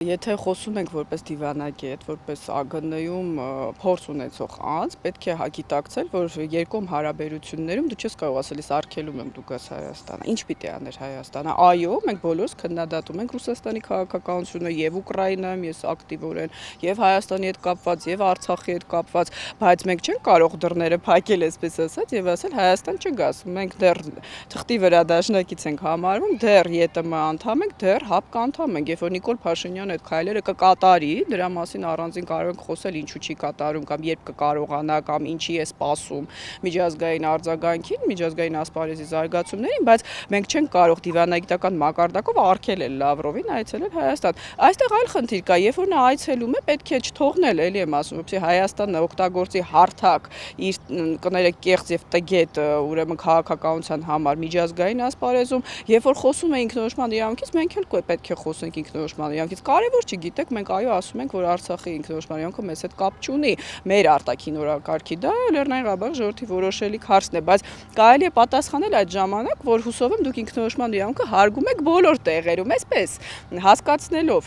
Եթե խոսում ենք որպես դիվանագետ, որպես ԱԳՆ-ում փորձ ունեցող անձ, պետք է գիտակցել, որ երկկողմ հարաբերություններում դու չես կարող ասել, ես արգելում եմ դու գաս Հայաստան։ Ինչ պիտի աներ Հայաստանը։ Այո, մենք բոլորս քննադատում ենք Ռուսաստանի քաղաքականությունը եւ Ուկրաինայում, ես ակտիվորեն եւ Հայաստանի հետ կապված, եւ Արցախի հետ կապված, բայց մենք չենք կարող դռները փակել, այսպես ասած, եւ ասել Հայաստան չգաս։ Մենք դեռ թղթի վրա դաշնակից ենք համարվում, դեռ ԵՏՄ անդամ ենք, դեռ ՀԱՊԿ անդամ ենք, երբ որ Նիկոլ Փաշինյանը այդ քայլերը կկատարի, դրա մասին առանձին կարող ենք խոսել, ինչու չի կատարում կամ երբ կկարողանա կամ ինչի է սպասում միջազգային արձագանքին, միջազգային ասպարեզի զարգացումներին, բայց մենք չենք կարող դիվանագիտական մակարդակով արգելել Լավրովին այցելել Հայաստան։ Այստեղ այլ խնդիր կա, երբ որ նա այցելում է, պետք է չթողնել, էլի եմ ասում, որպեսզի Հայաստանը օգտագործի հարթակ իր կներեք կեղծ եւ տգետ, ուրեմն քաղաքականության համար միջազգային ասպարեզում, երբ որ խոսում է ինքնորոշման իրավունքից, մենք էլ պետք է խոսենք ինքնորոշման իրավունքից։ Կարևոր չի, գիտեք, մենք այո ասում ենք, որ Արցախի ինքնորոշման իրավունքը մեզ հետ կապ չունի, մեր արտաքին օրակարգի, դա Լեռնային Ղարաբաղի ժողովրդի որոշելիք հարցն է, բայց կարելի է պատասխանել այդ ժամանակ, որ հուսով եմ դուք ինքնորոշման իրավունքը հարգում եք բոլոր տեղերում, այսպես հասկացնելով